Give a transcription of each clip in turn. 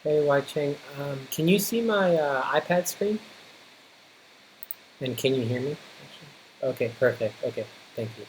Hey, Wai Cheng, can you see my iPad screen? And can you hear me? Actually? Okay, perfect. Okay, thank you.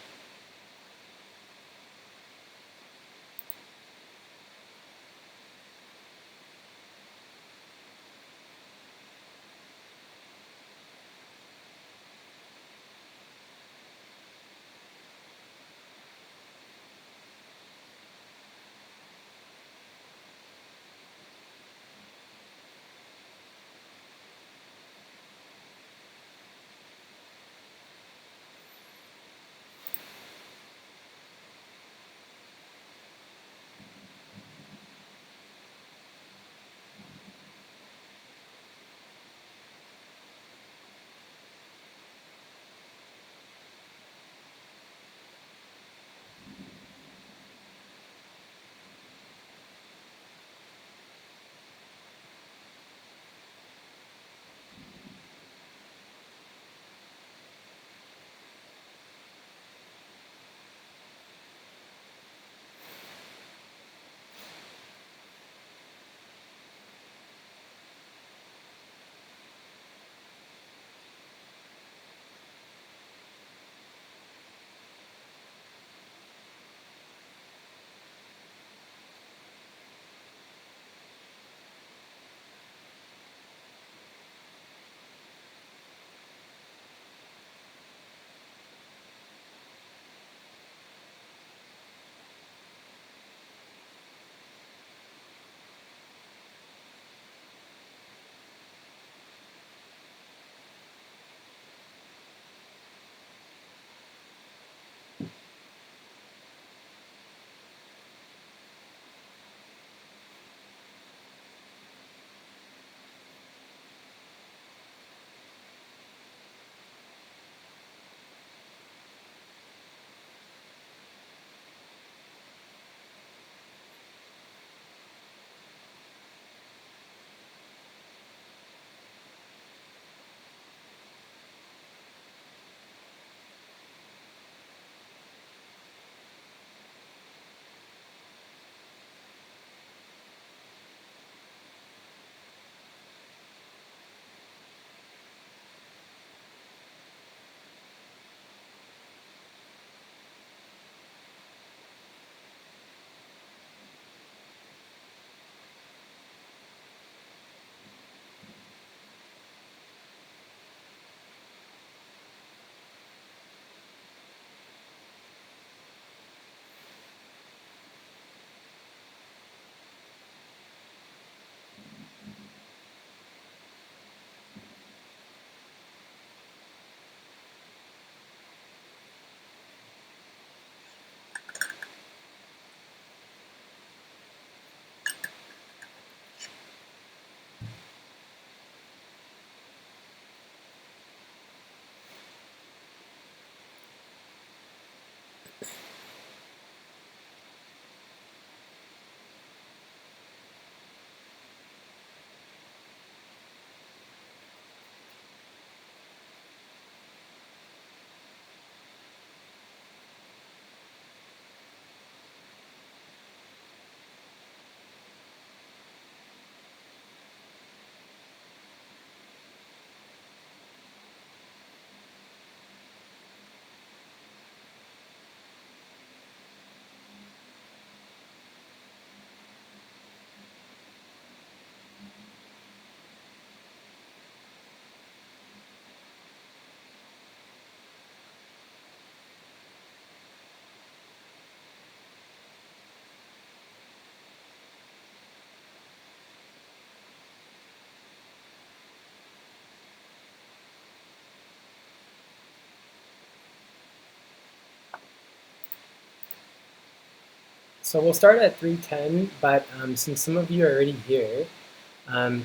So we'll start at 3:10, but since some of you are already here,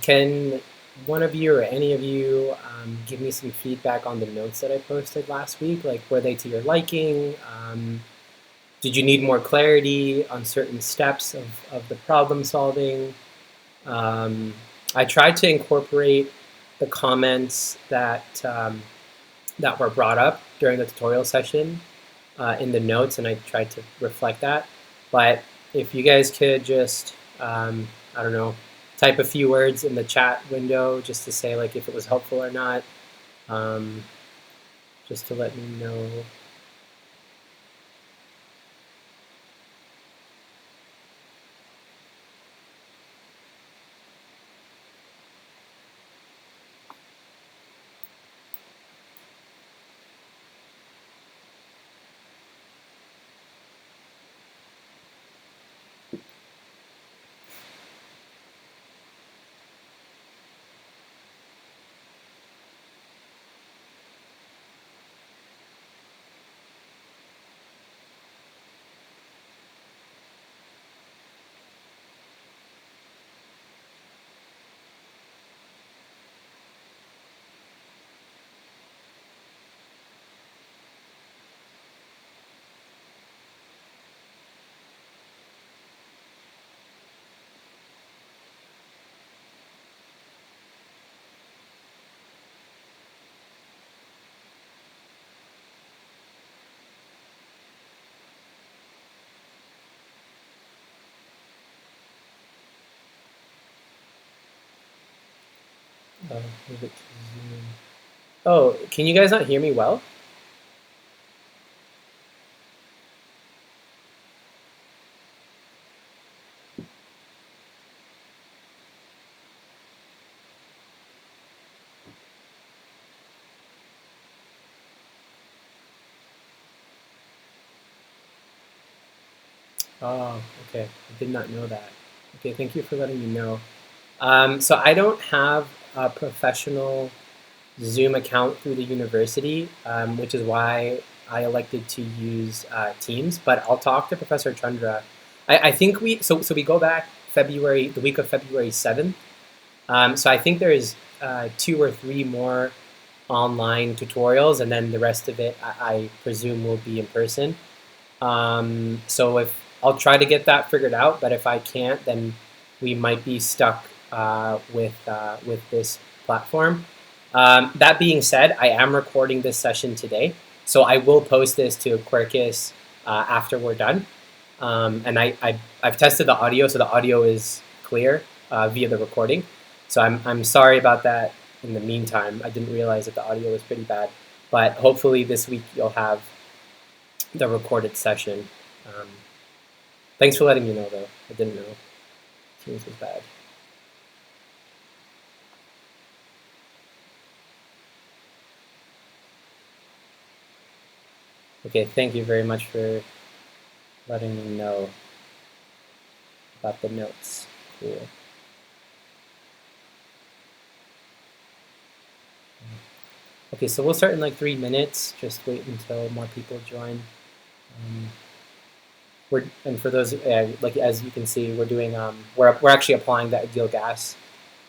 can one of you or any of you give me some feedback on the notes that I posted last week? Like, were they to your liking? Did you need more clarity on certain steps of the problem solving? Um, I tried to incorporate the comments that were brought up during the tutorial session in the notes, and I tried to reflect that. But if you guys could just, I don't know, type a few words in the chat window just to say like if it was helpful or not, um, just to let me know. Move it to Zoom. Oh, can you guys not hear me well? Oh, okay. I did not know that. Okay, thank you for letting me know. So I don't have a professional Zoom account through the university, which is why I elected to use Teams. But I'll talk to Professor Chandra. I think we go back the week of February 7th. So I think there's 2 or 3 more online tutorials, and then the rest of it I presume will be in person. So if I'll try to get that figured out, but if I can't, then we might be stuck with this platform. That being said, I am recording this session today, so I will post this to Quercus after we're done. And I've tested the audio, so the audio is clear via the recording. So I'm sorry about that. In the meantime, I didn't realize that the audio was pretty bad, but hopefully this week you'll have the recorded session. Um, Thanks for letting me know, though. I didn't know Teams was bad. Okay, thank you very much for letting me know about the notes. Cool. Okay, so we'll start in like 3 minutes. Just wait until more people join. And for those, like as you can see, we're doing we're actually applying that ideal gas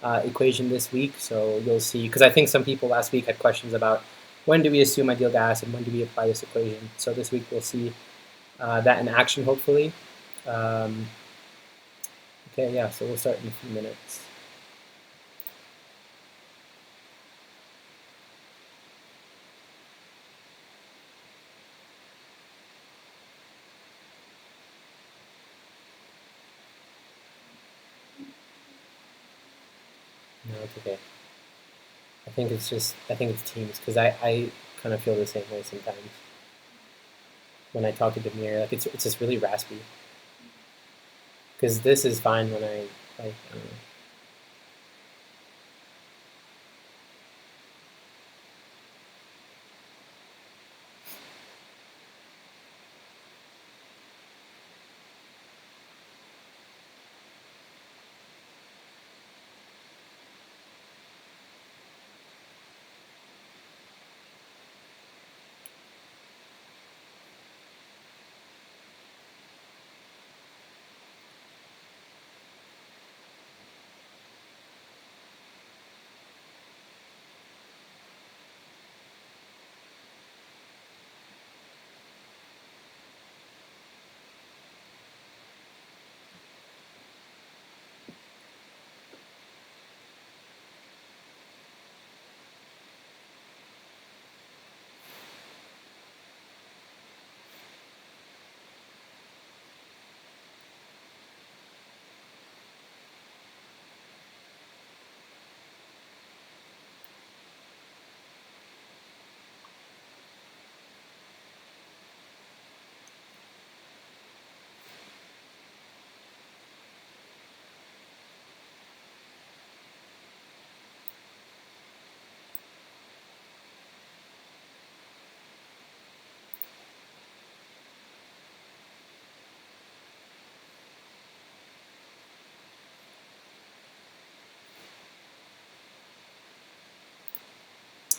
equation this week. So you'll see, because I think some people last week had questions about when do we assume ideal gas and when do we apply this equation. So this week we'll see that in action, hopefully. Okay, yeah, so we'll start in a few minutes. No, it's okay. I think it's Teams, because I kind of feel the same way sometimes when I talk to Demir. Like it's just really raspy. Because this is fine when I like I don't know.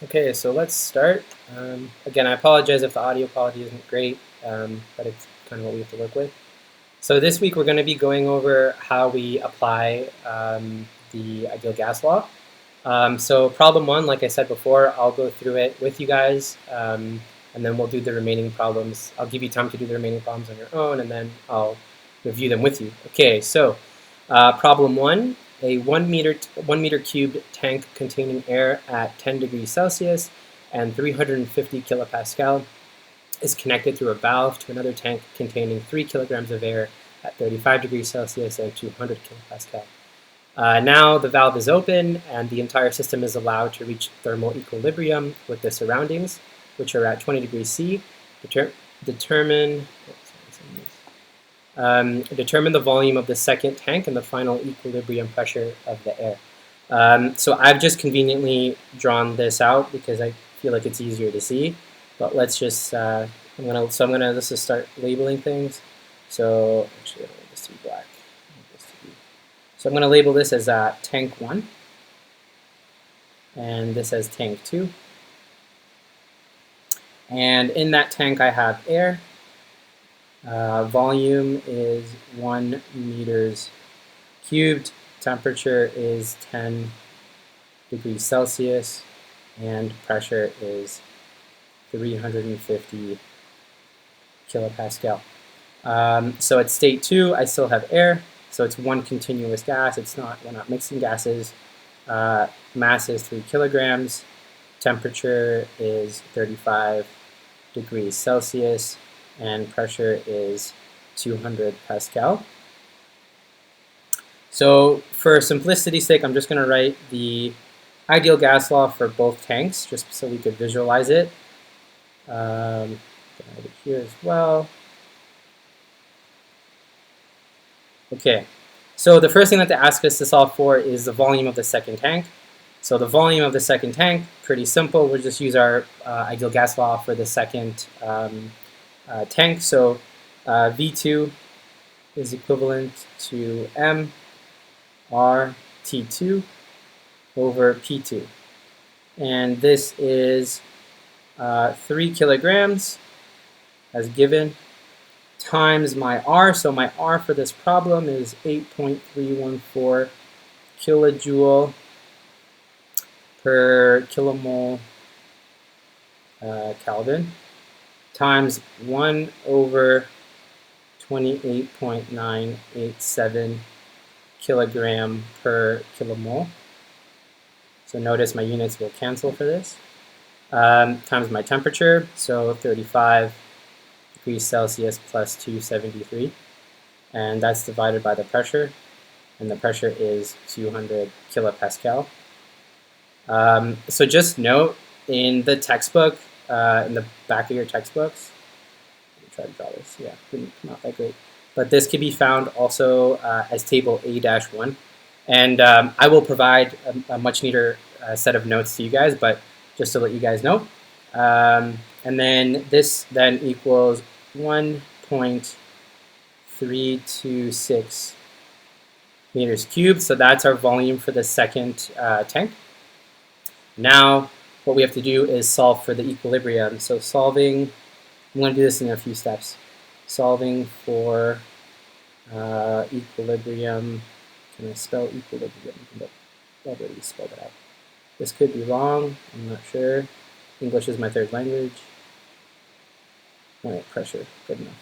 Okay, so let's start. Again, I apologize if the audio quality isn't great, but it's kind of what we have to work with. So this week we're going to be going over how we apply the ideal gas law. So problem one, like I said before, I'll go through it with you guys, and then we'll do the remaining problems. I'll give you time to do the remaining problems on your own, and then I'll review them with you. Okay, so problem one, a 1 meter cubed tank containing air at 10 degrees Celsius and 350 kilopascal is connected through a valve to another tank containing 3 kilograms of air at 35 degrees Celsius and 200 kilopascal. Now the valve is open and the entire system is allowed to reach thermal equilibrium with the surroundings, which are at 20 degrees C. Determine the volume of the second tank and the final equilibrium pressure of the air. So I've just conveniently drawn this out because I feel like it's easier to see. But let's just let's just start labeling things. So actually, I want this to be black. So I'm going to label this as tank 1, and this as tank 2. And in that tank I have air. Volume is 1 meters cubed. Temperature is 10 degrees Celsius, and pressure is 350 kilopascal. So at state 2, I still have air. So it's one continuous gas. We're not mixing gases. Mass is 3 kilograms. Temperature is 35 degrees Celsius, and pressure is 200 pascal. So for simplicity's sake, I'm just going to write the ideal gas law for both tanks, just so we could visualize it. Write it here as well. Okay, so the first thing that they ask us to solve for is the volume of the second tank. So the volume of the second tank, pretty simple. We'll just use our ideal gas law for the second tank. So V2 is equivalent to M R T2 over P2. And this is 3 kilograms as given, times my R. So my R for this problem is 8.314 kilojoule per kilomole Kelvin, times 1 over 28.987 kilogram per kilomole. So notice my units will cancel for this. Times my temperature, so 35 degrees Celsius plus 273, and that's divided by the pressure, and the pressure is 200 kilopascal. So just note in the textbook, in the back of your textbooks, let me try to draw this. Yeah, not that great, but this can be found also as table A-1, and I will provide a much neater set of notes to you guys, but just to let you guys know. And then this then equals 1.326 meters cubed. So that's our volume for the second tank. Now what we have to do is solve for the equilibrium. So I'm going to do this in a few steps. Solving for equilibrium. Can I spell equilibrium? Nope, I've already spelled it out. This could be wrong, I'm not sure. English is my third language. All right, pressure, good enough.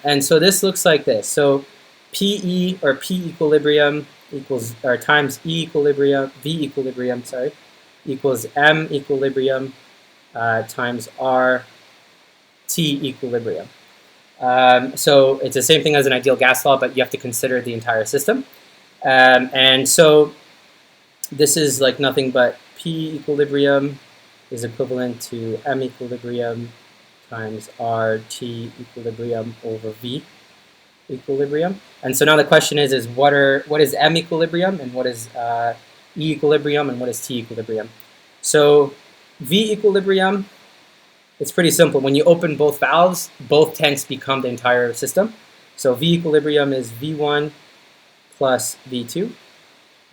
And so this looks like this. So PE, or P equilibrium, equals, or times E equilibrium, V equilibrium, sorry, equals M equilibrium times R T equilibrium. So it's the same thing as an ideal gas law, but you have to consider the entire system. And so this is like nothing but P equilibrium is equivalent to M equilibrium times RT equilibrium over V equilibrium. And so now the question is what is M equilibrium, and what is E equilibrium, and what is T equilibrium? So V equilibrium, it's pretty simple. When you open both valves, both tanks become the entire system. So V equilibrium is V1 plus V2.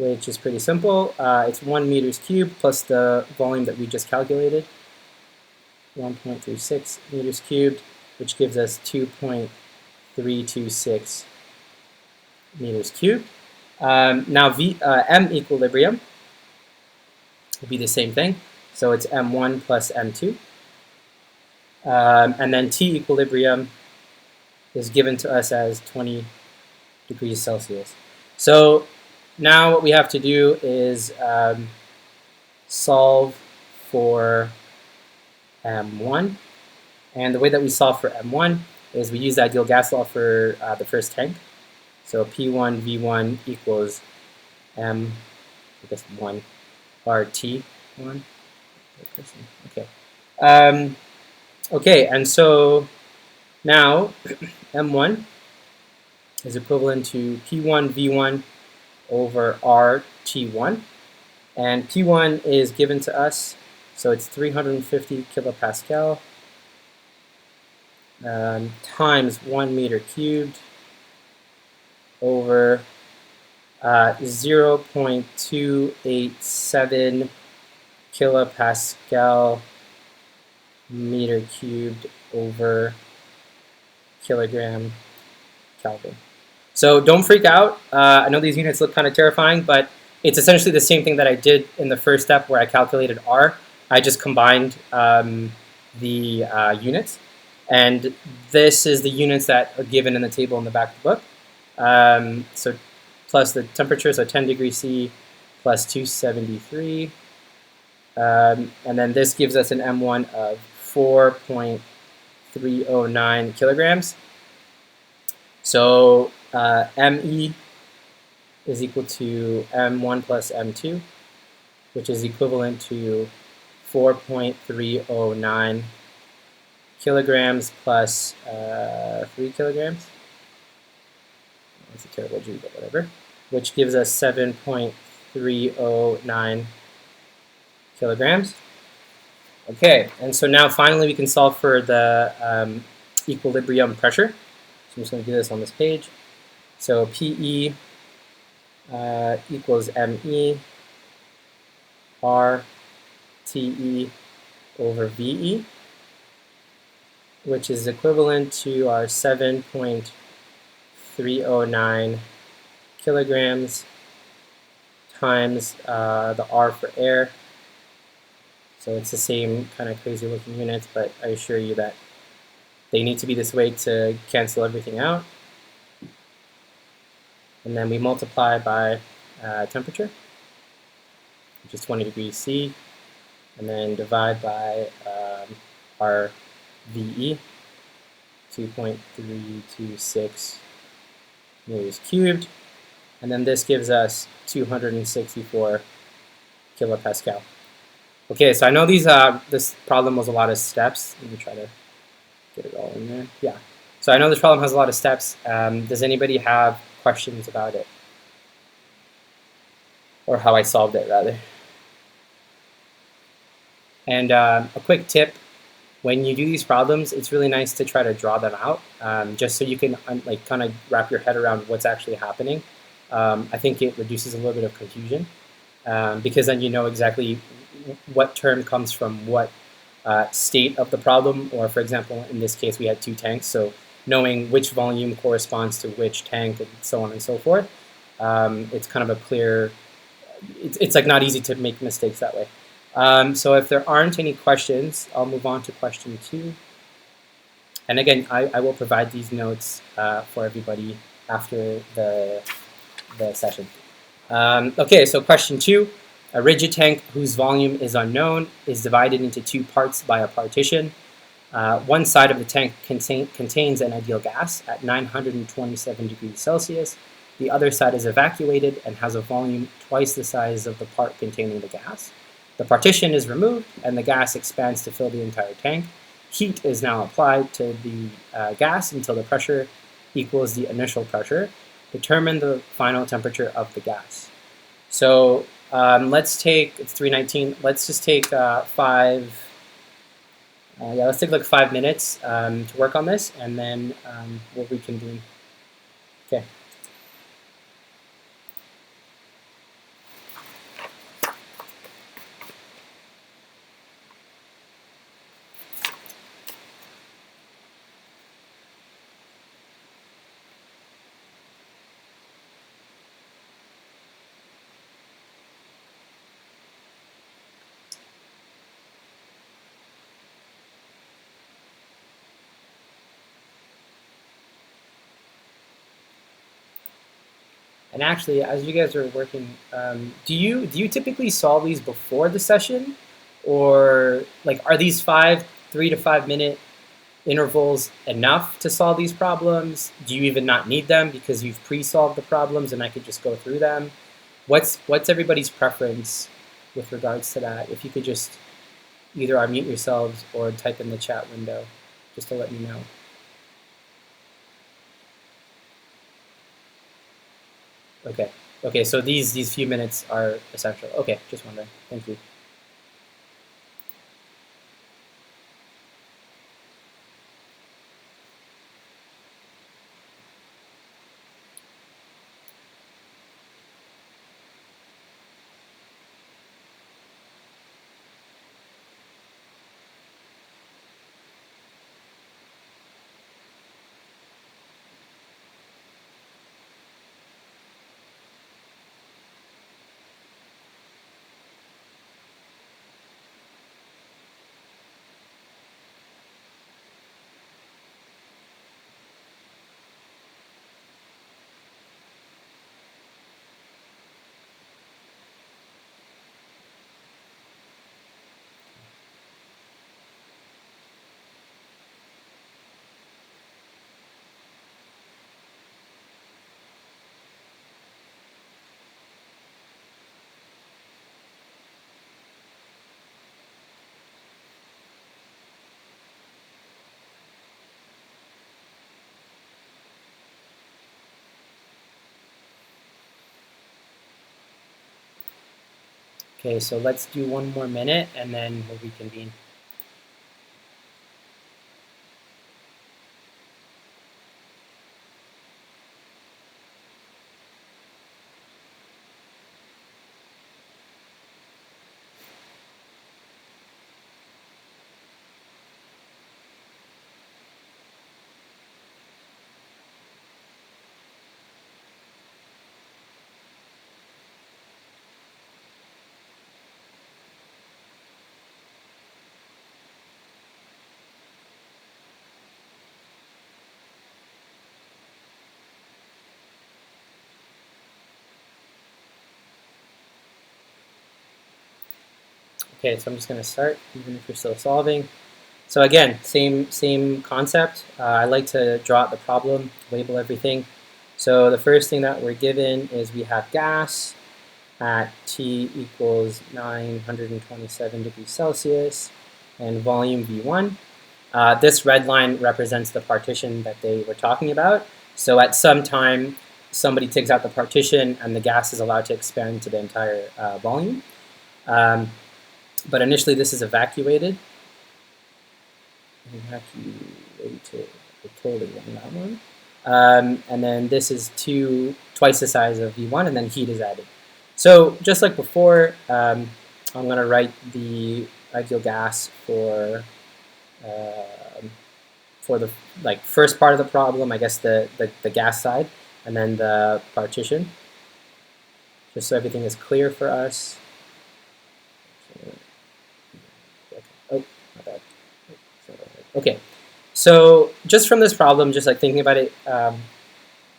which is pretty simple. It's 1 meters cubed plus the volume that we just calculated, 1.36 meters cubed, which gives us 2.326 meters cubed. Now M equilibrium will be the same thing. So it's M1 plus M2. And then T equilibrium is given to us as 20 degrees Celsius. So now what we have to do is solve for M1. And the way that we solve for M1 is we use the ideal gas law for the first tank. So P1 V1 equals M, I guess 1 RT1. Okay. Okay, and so now M1 is equivalent to P1 V1 over RT1. And P1 is given to us, so it's 350 kilopascal times 1 meter cubed over 0.287 kilopascal meter cubed over kilogram Kelvin. So don't freak out. I know these units look kind of terrifying, but it's essentially the same thing that I did in the first step where I calculated R. I just combined the units. And this is the units that are given in the table in the back of the book. So plus the temperature, so 10 degrees C plus 273. And then this gives us an M1 of 4.309 kilograms. So ME is equal to M1 plus M2, which is equivalent to 4.309 kilograms plus 3 kilograms. That's a terrible G, but whatever. Which gives us 7.309 kilograms. Okay, and so now finally we can solve for the equilibrium pressure. So I'm just going to do this on this page. So PE equals ME RTE over VE, which is equivalent to our 7.309 kilograms times the R for air. So it's the same kind of crazy looking units, but I assure you that they need to be this way to cancel everything out. And then we multiply by temperature, which is 20 degrees C, and then divide by our VE, 2.326 meters cubed, and then this gives us 264 kilopascal. Okay, so I know this problem was a lot of steps. Let me try to get it all in there. Yeah, so I know this problem has a lot of steps. Does anybody have questions about it? Or how I solved it, rather. And a quick tip, when you do these problems, it's really nice to try to draw them out, just so you can kind of wrap your head around what's actually happening. I think it reduces a little bit of confusion, because then you know exactly what term comes from what state of the problem, or for example, in this case, we had two tanks, so knowing which volume corresponds to which tank and so on and so forth, it's kind of a clear, it's like not easy to make mistakes that way. So if there aren't any questions, I'll move on to question 2. And again, I will provide these notes for everybody after the session. Okay, so question 2. A rigid tank whose volume is unknown is divided into two parts by a partition. One side of the tank contains an ideal gas at 927 degrees Celsius. The other side is evacuated and has a volume twice the size of the part containing the gas. The partition is removed and the gas expands to fill the entire tank. Heat is now applied to the gas until the pressure equals the initial pressure. Determine the final temperature of the gas. So let's take, it's 3:19, let's just take let's take like 5 minutes to work on this, and then we'll reconvene. Okay. And actually, as you guys are working, do you typically solve these before the session, or like are these 3 to 5 minute intervals enough to solve these problems? Do you even not need them because you've pre-solved the problems and I could just go through them? What's everybody's preference with regards to that? If you could just either unmute yourselves or type in the chat window, just to let me know. Okay. Okay, so these few minutes are essential. Okay, just wondering. Thank you. Okay, so let's do one more minute and then we'll reconvene. Okay, so I'm just going to start, even if you're still solving. So again, same concept. I like to draw out the problem, label everything. So the first thing that we're given is we have gas at T equals 927 degrees Celsius and volume V1. This red line represents the partition that they were talking about. So at some time, somebody takes out the partition and the gas is allowed to expand to the entire volume. But initially this is evacuated. Evacuated, I totally wrong that one. And then this is twice the size of V1, and then heat is added. So just like before, I'm going to write the ideal gas for the first part of the problem, I guess the gas side, and then the partition, just so everything is clear for us. Oh, not bad. Okay, so just from this problem, just like thinking about it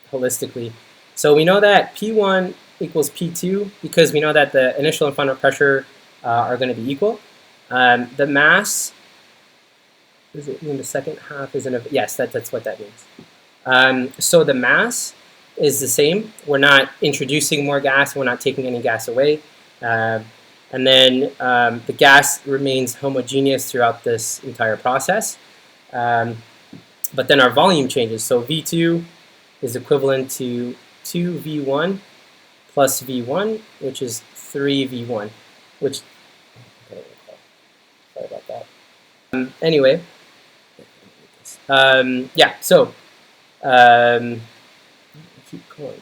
holistically, so we know that P1 equals P2 because we know that the initial and final pressure are going to be equal. The mass, is it in the second half? Yes, that's what that means. So the mass is the same. We're not introducing more gas. We're not taking any gas away. And then the gas remains homogeneous throughout this entire process. But then our volume changes. So V2 is equivalent to 2V1 plus V1, which is 3V1, which, okay, sorry about that. Anyway, yeah, so, keep going.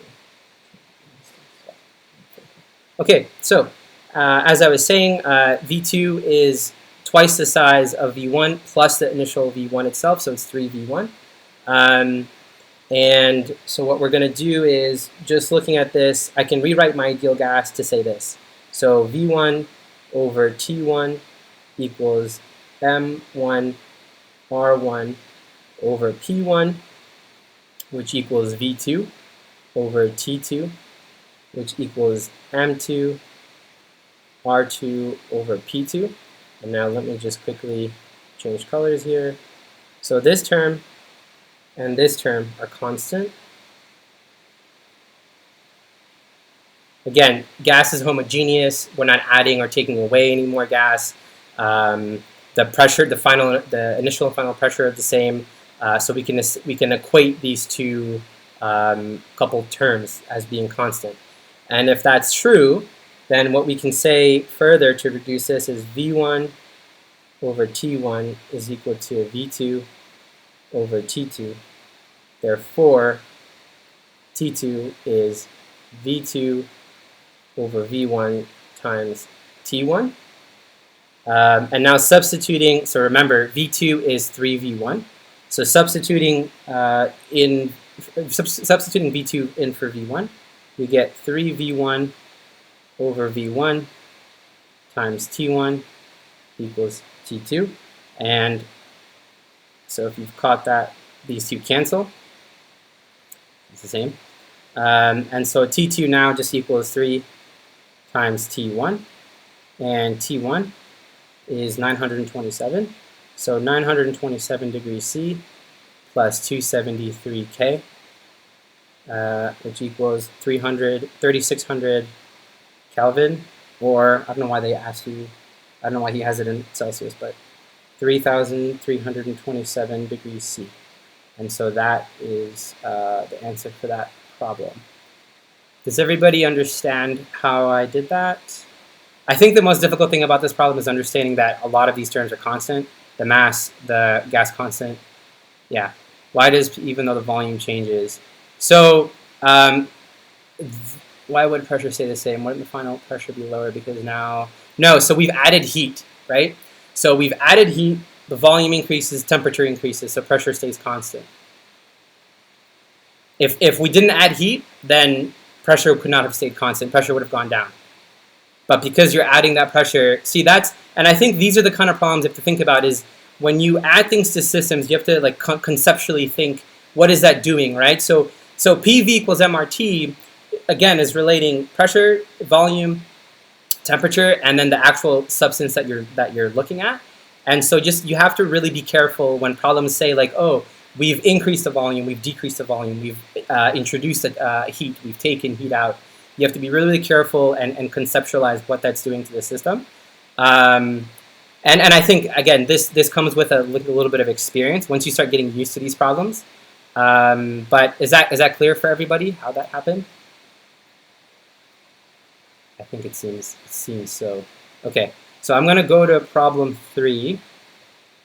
Okay, so as I was saying, V2 is twice the size of V1 plus the initial V1 itself, so it's 3V1. And so what we're going to do is, just looking at this, I can rewrite my ideal gas to say this. So V1 over T1 equals M1 R1 over P1, which equals V2 over T2 which equals M2 R2 over P2. And now let me just quickly change colors here. So this term and this term are constant. Again, gas is homogeneous. We're not adding or taking away any more gas. The pressure, the initial and final pressure are the same. So we can equate these two couple terms as being constant. And if that's true, then what we can say further to reduce this is V1 over T1 is equal to V2 over T2. Therefore, T2 is V2 over V1 times T1. And now substituting, so remember, V2 is 3V1. So substituting substituting V2 in for V1, we get 3V1 over V1 times T1 equals T2. And so if you've caught that, these two cancel. It's the same. And so T2 now just equals 3 times T1. And T1 is 927. So 927 degrees C plus 273 K, which equals 3,600 Kelvin, or I don't know why they asked you, I don't know why he has it in Celsius, but 3,327 degrees C. And so that is the answer for that problem. Does everybody understand how I did that? I think the most difficult thing about this problem is understanding that a lot of these terms are constant. The mass, the gas constant. Yeah. Why does, even though the volume changes? So why would pressure stay the same? Wouldn't the final pressure be lower because now, no, so we've added heat, right? So we've added heat, the volume increases, temperature increases, so pressure stays constant. If we didn't add heat, then pressure could not have stayed constant. Pressure would have gone down. But because you're adding that pressure, see that's, and I think these are the kind of problems you have to think about is when you add things to systems, you have to like conceptually think, what is that doing, right? So PV equals MRT, again, is relating pressure, volume, temperature, and then the actual substance that you're looking at. And so just you have to really be careful when problems say like, oh, we've increased the volume, we've decreased the volume, we've introduced heat, we've taken heat out. You have to be really, really careful and conceptualize what that's doing to the system. And I think, again, this comes with a little bit of experience once you start getting used to these problems. But is that clear for everybody how that happened? I think it seems so. Okay, so I'm going to go to problem 3,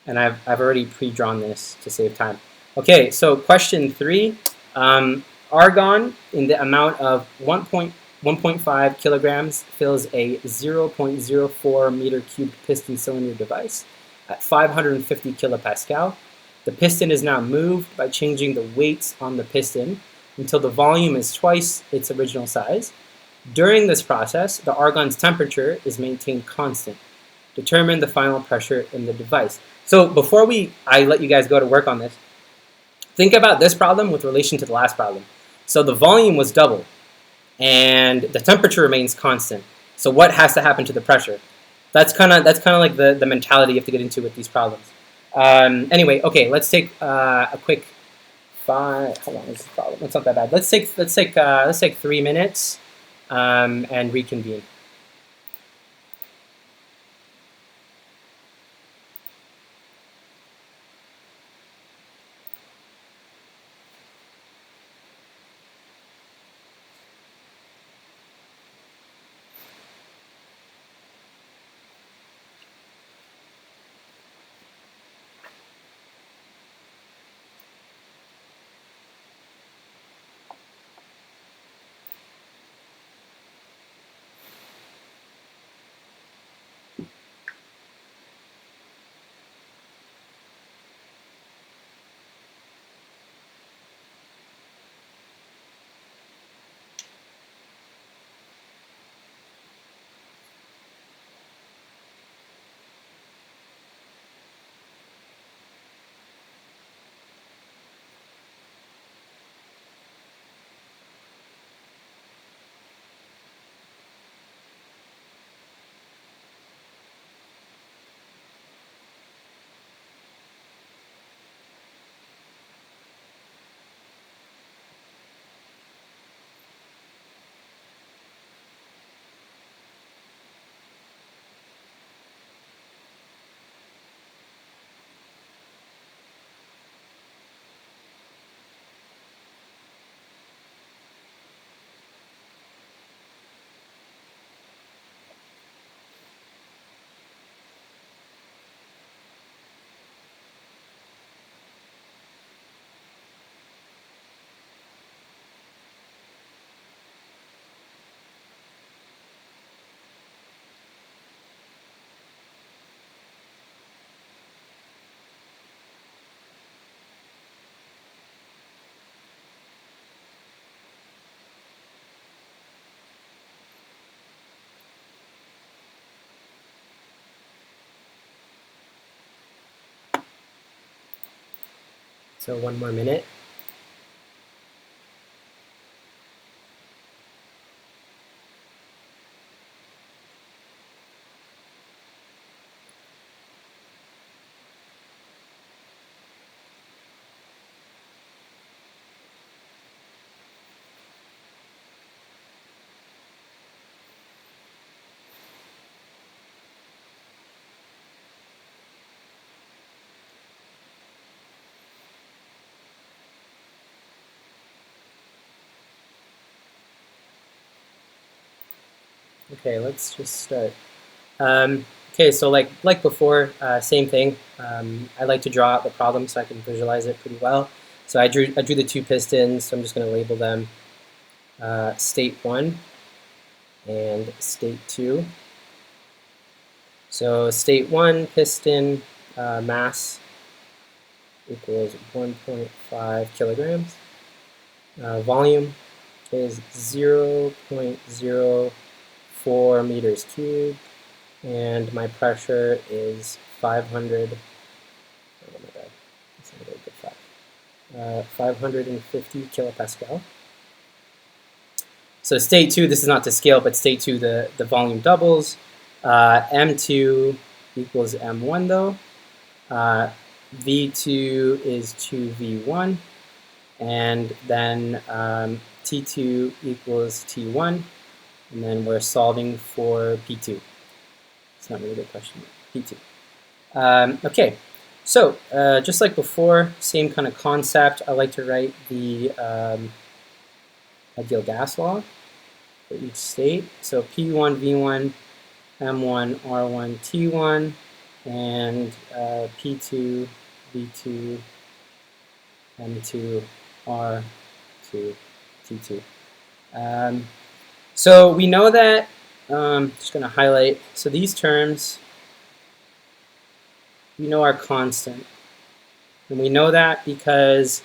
and I've already pre-drawn this to save time. Okay, so question 3, argon in the amount of 1.5 kilograms fills a 0.04 meter cubed piston cylinder device at 550 kilopascal. The piston is now moved by changing the weights on the piston until the volume is twice its original size. During this process, the argon's temperature is maintained constant. Determine the final pressure in the device. So before I let you guys go to work on this, think about this problem with relation to the last problem. So the volume was doubled, and the temperature remains constant. So what has to happen to the pressure? That's kind of like the mentality you have to get into with these problems. Anyway, okay, let's take a quick how long is this problem? It's not that bad. Let's take 3 minutes and reconvene. So 1 more minute. Okay, let's just start. Okay, so like before, same thing. I like to draw out the problem so I can visualize it pretty well. So I drew the two pistons. So I'm just going to label them state 1 and state 2. So state 1 piston mass equals 1.5 kilograms. Volume is 0.04 meters cubed, and my pressure is 500. Oh my god, that's not a very good fact. 550 kilopascal. So state 2, this is not to scale, but state 2, the volume doubles. M2 equals M1 though. V2 is 2V1. And then T2 equals T1. And then we're solving for P2. It's not really a good question. P2. Okay, so just like before, same kind of concept. I like to write the ideal gas law for each state. So P1, V1, M1, R1, T1, and P2, V2, M2, R2, T2. So we know that, just going to highlight, so these terms, we know are constant. And we know that because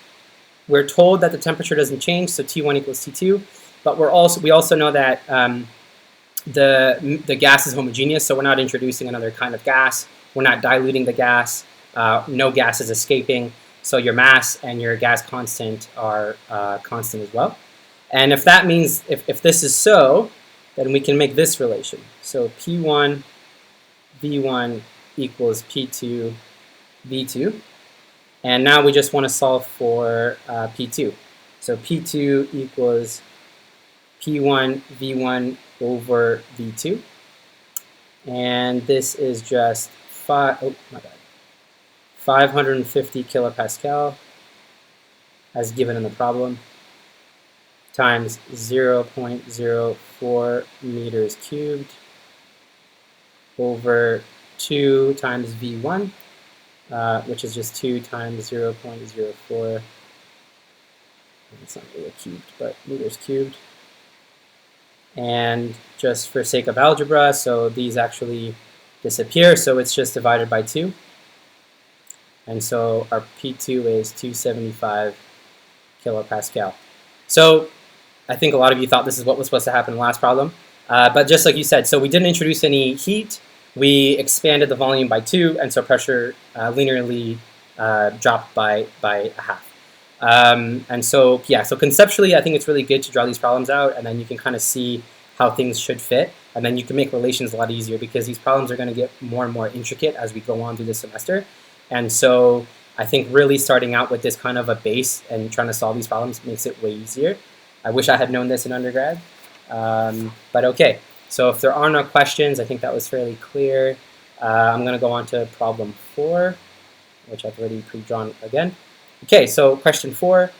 we're told that the temperature doesn't change, so T1 equals T2, but we also know that the gas is homogeneous, so we're not introducing another kind of gas. We're not diluting the gas. No gas is escaping. So your mass and your gas constant are constant as well. And if that means, if this is so, then we can make this relation. So P1 V1 equals P2 V2. And now we just want to solve for P2. So P2 equals P1 V1 over V2. And this is just 550 kilopascal as given in the problem times 0.04 meters cubed over 2 times V1, which is just 2 times 0.04. It's not really cubed, but meters cubed. And just for sake of algebra, so these actually disappear, so it's just divided by 2. And so our P2 is 275 kilopascal. So I think a lot of you thought this is what was supposed to happen in the last problem. But just like you said, so we didn't introduce any heat. We expanded the volume by 2, and so pressure linearly dropped by a half. And so, yeah, so conceptually, I think it's really good to draw these problems out, and then you can kind of see how things should fit. And then you can make relations a lot easier because these problems are going to get more and more intricate as we go on through the semester. And so I think really starting out with this kind of a base and trying to solve these problems makes it way easier. I wish I had known this in undergrad. But okay, so if there are no questions, I think that was fairly clear. I'm going to go on to problem 4, which I've already pre-drawn again. Okay, so question 4.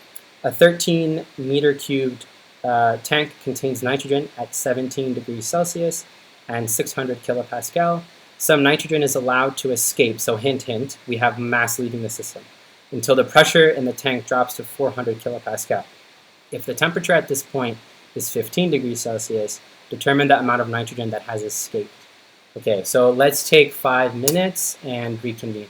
A 13 meter cubed tank contains nitrogen at 17 degrees Celsius and 600 kilopascal. Some nitrogen is allowed to escape, so hint, hint, we have mass leaving the system, until the pressure in the tank drops to 400 kilopascal. If the temperature at this point is 15 degrees Celsius, determine the amount of nitrogen that has escaped. Okay, so let's take 5 minutes and reconvene.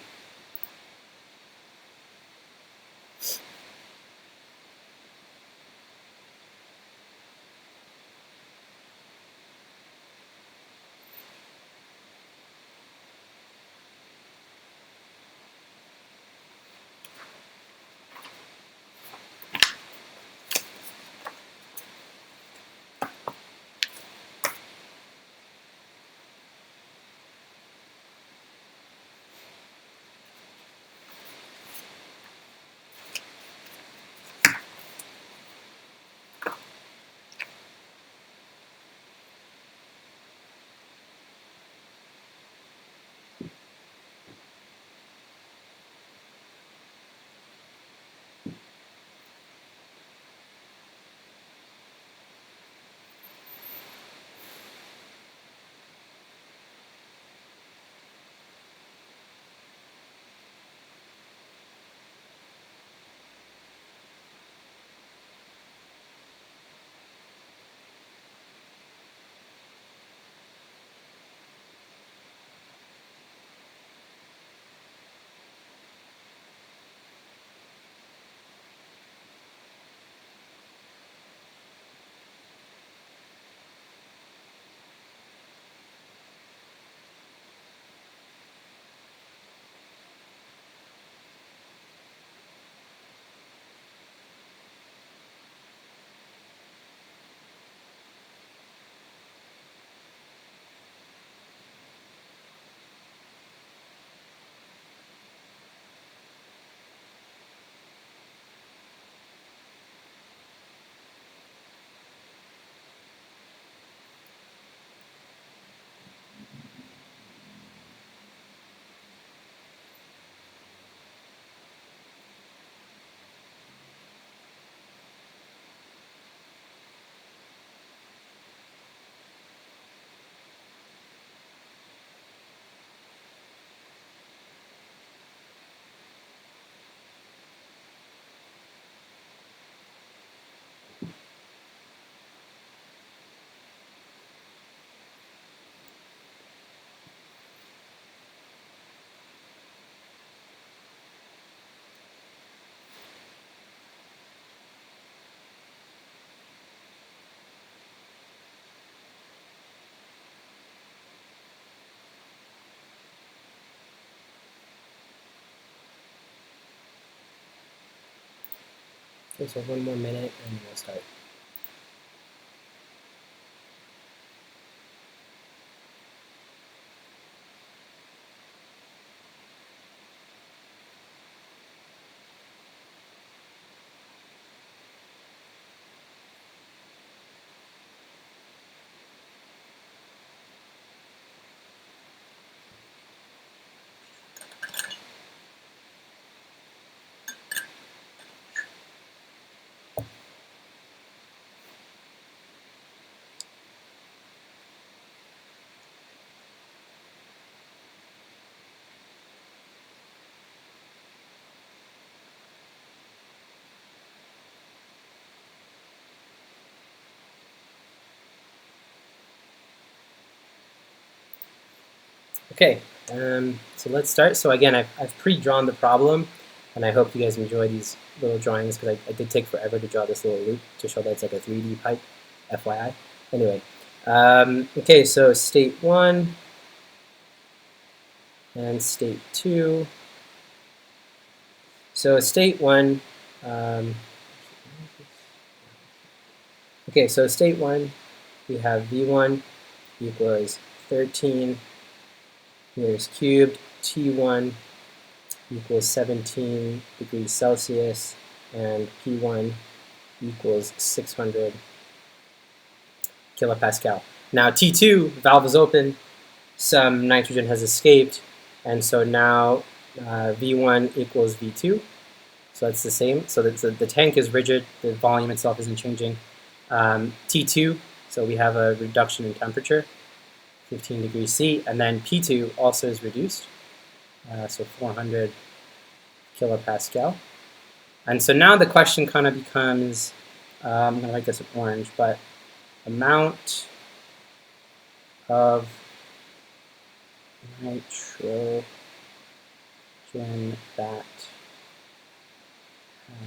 Okay, so 1 more minute and we'll start. Okay, so let's start. So again, I've pre-drawn the problem, and I hope you guys enjoy these little drawings because I did take forever to draw this little loop to show that it's like a 3D pipe, FYI. Anyway, okay, so state 1 and state 2. So state 1, um, okay, so state 1, we have V1 equals 13 meters cubed, T1 equals 17 degrees Celsius, and P1 equals 600 kilopascal. Now T2, valve is open, some nitrogen has escaped, and so now V1 equals V2. So that's the same. So the tank is rigid, the volume itself isn't changing. T2, so we have a reduction in temperature, 15 degrees C, and then P2 also is reduced, so 400 kilopascal. And so now the question kind of becomes, I'm going to write this in orange, but amount of nitrogen that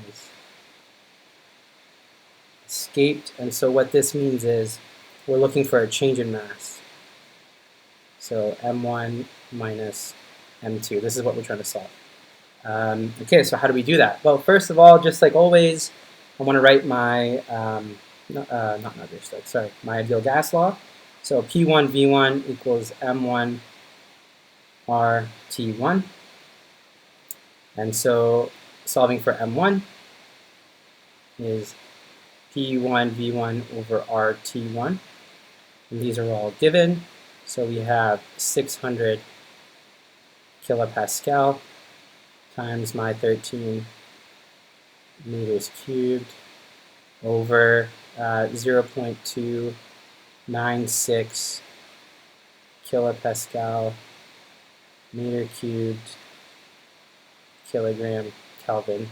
has escaped. And so what this means is we're looking for a change in mass. So M1 minus M2. This is what we're trying to solve. Okay, so how do we do that? Well, first of all, just like always, I want to write my, my ideal gas law. So P1 V1 equals M1 RT1. And so solving for M1 is P1 V1 over RT1. And these are all given. So we have 600 kilopascal times my 13 meters cubed over 0.296 kilopascal meter cubed kilogram Kelvin.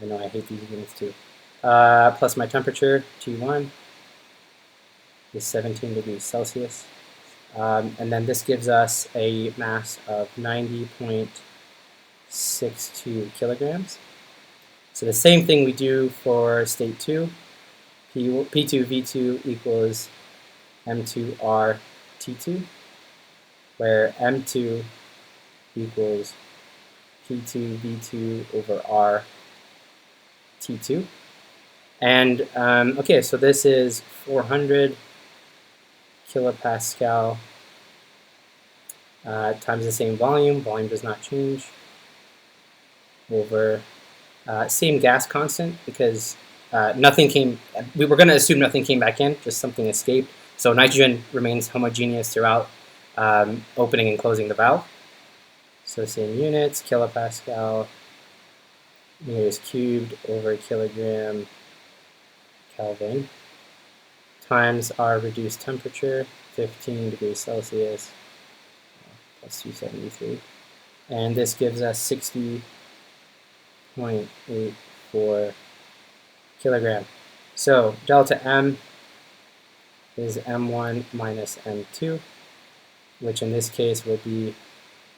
I know I hate these units too. Plus my temperature, T1, is 17 degrees Celsius. And then this gives us a mass of 90.62 kilograms. So the same thing we do for state 2. P2 V2 equals M2 RT2, where M2 equals P2 V2 over R T2. And okay, so this is 400 kilopascal times the same volume. Volume does not change, over same gas constant because nothing came. We were going to assume nothing came back in, just something escaped. So nitrogen remains homogeneous throughout opening and closing the valve. So same units, kilopascal meters cubed over kilogram Kelvin, times our reduced temperature, 15 degrees Celsius, plus 273. And this gives us 60.84 kilogram. So delta M is M1 minus M2, which in this case will be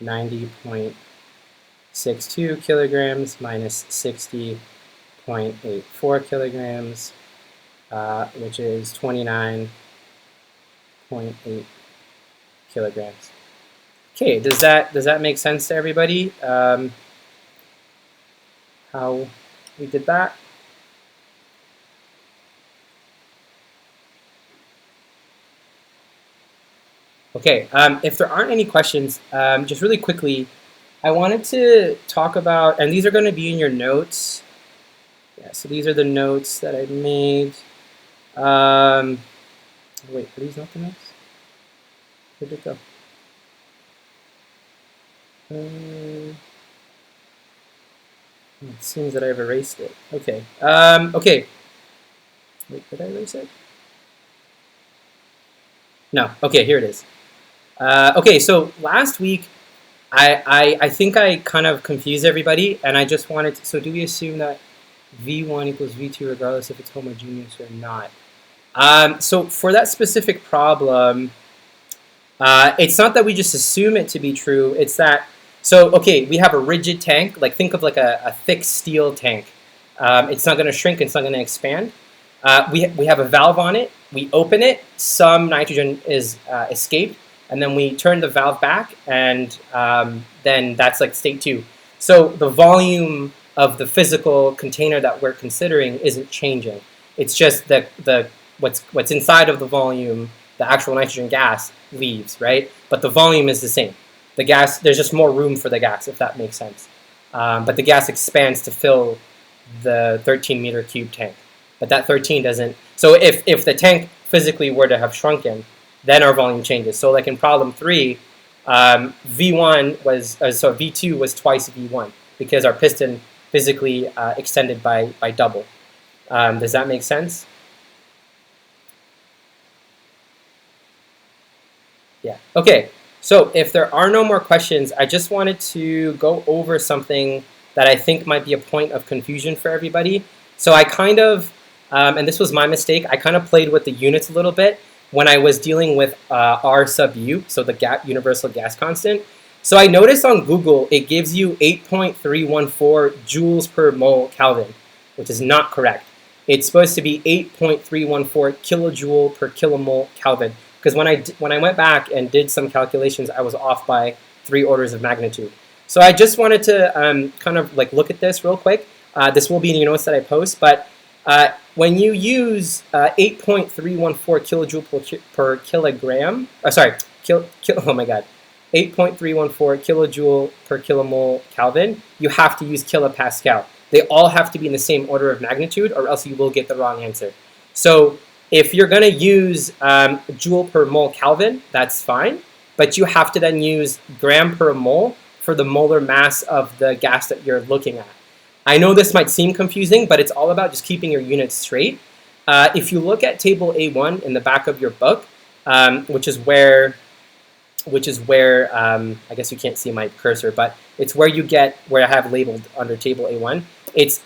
90.62 kilograms minus 60.84 kilograms, which is 29.8 kilograms. Okay, does that make sense to everybody? How we did that? Okay, if there aren't any questions, just really quickly, I wanted to talk about, and these are going to be in your notes. Yeah, so these are the notes that I made. Wait, are these not the notes? Where'd it go? It seems that I've erased it. Okay. Okay. Wait, did I erase it? No. Okay, here it is. Okay, so last week, I think I kind of confused everybody, and I just wanted to, so do we assume that V1 equals V2 regardless if it's homogeneous or not? So for that specific problem, it's not that we just assume it to be true, it's that, so okay, we have a rigid tank, like think of like a thick steel tank. It's not going to shrink, it's not going to expand. We have a valve on it, we open it, some nitrogen is escaped, and then we turn the valve back, and then that's like state 2. So the volume of the physical container that we're considering isn't changing. It's just that what's inside of the volume, the actual nitrogen gas, leaves, right? But the volume is the same. The gas, there's just more room for the gas, if that makes sense. But the gas expands to fill the 13-meter cube tank. But that 13 doesn't. So if the tank physically were to have shrunken, then our volume changes. So like in problem 3, V1 was, so V2 was twice V1 because our piston physically extended by double. Does that make sense? Yeah. Okay. So if there are no more questions, I just wanted to go over something that I think might be a point of confusion for everybody. So I kind of, and this was my mistake, I kind of played with the units a little bit when I was dealing with R sub U, so the universal gas constant. So I noticed on Google it gives you 8.314 joules per mole Kelvin, which is not correct. It's supposed to be 8.314 kilojoule per kilomole Kelvin. Because when I went back and did some calculations, I was off by 3 orders of magnitude. So I just wanted to kind of like look at this real quick. This will be in your notes that I post, but when you use 8.314 kilojoule per kilogram, oh my god, 8.314 kilojoule per kilomole Kelvin, you have to use kilopascal. They all have to be in the same order of magnitude, or else you will get the wrong answer. So if you're going to use joule per mole Kelvin, that's fine, but you have to then use gram per mole for the molar mass of the gas that you're looking at. I know this might seem confusing, but it's all about just keeping your units straight. If you look at table A1 in the back of your book, which is where I guess you can't see my cursor, but it's where you get where I have labeled under table A1. It's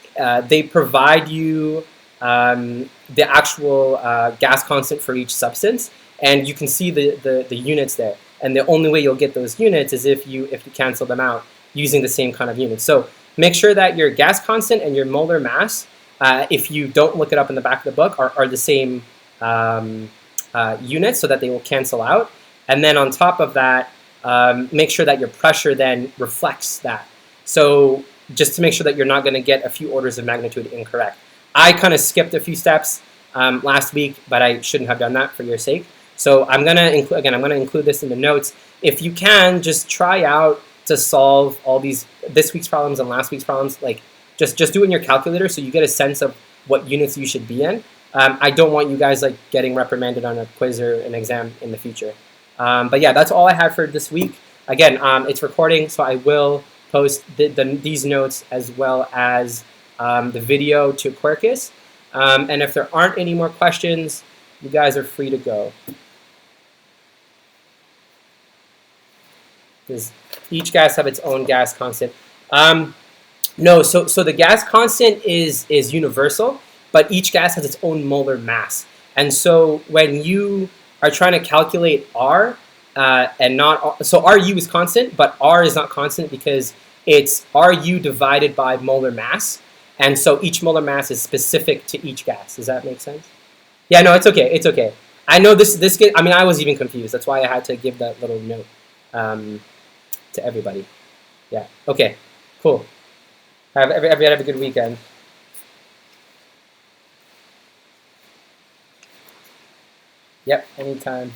they provide you the actual gas constant for each substance, and you can see the units there. And the only way you'll get those units is if you cancel them out using the same kind of units. So make sure that your gas constant and your molar mass, if you don't look it up in the back of the book, are the same units so that they will cancel out. And then on top of that, make sure that your pressure then reflects that. So just to make sure that you're not going to get a few orders of magnitude incorrect. I kind of skipped a few steps last week, but I shouldn't have done that for your sake. So I'm going to include this in the notes. If you can, just try out to solve all this week's problems and last week's problems. Like just do it in your calculator so you get a sense of what units you should be in. I don't want you guys like getting reprimanded on a quiz or an exam in the future. But yeah, that's all I have for this week. Again, it's recording, so I will post these notes as well as the video to Quercus. And if there aren't any more questions, you guys are free to go. Does each gas have its own gas constant? No, so the gas constant is universal, but each gas has its own molar mass. And so when you are trying to calculate R, and not, so RU is constant, but R is not constant because it's RU divided by molar mass. And so each molar mass is specific to each gas. Does that make sense? Yeah, no, it's okay. It's okay. I know I mean, I was even confused. That's why I had to give that little note to everybody. Yeah, okay, cool. Everybody have a good weekend. Yep, anytime.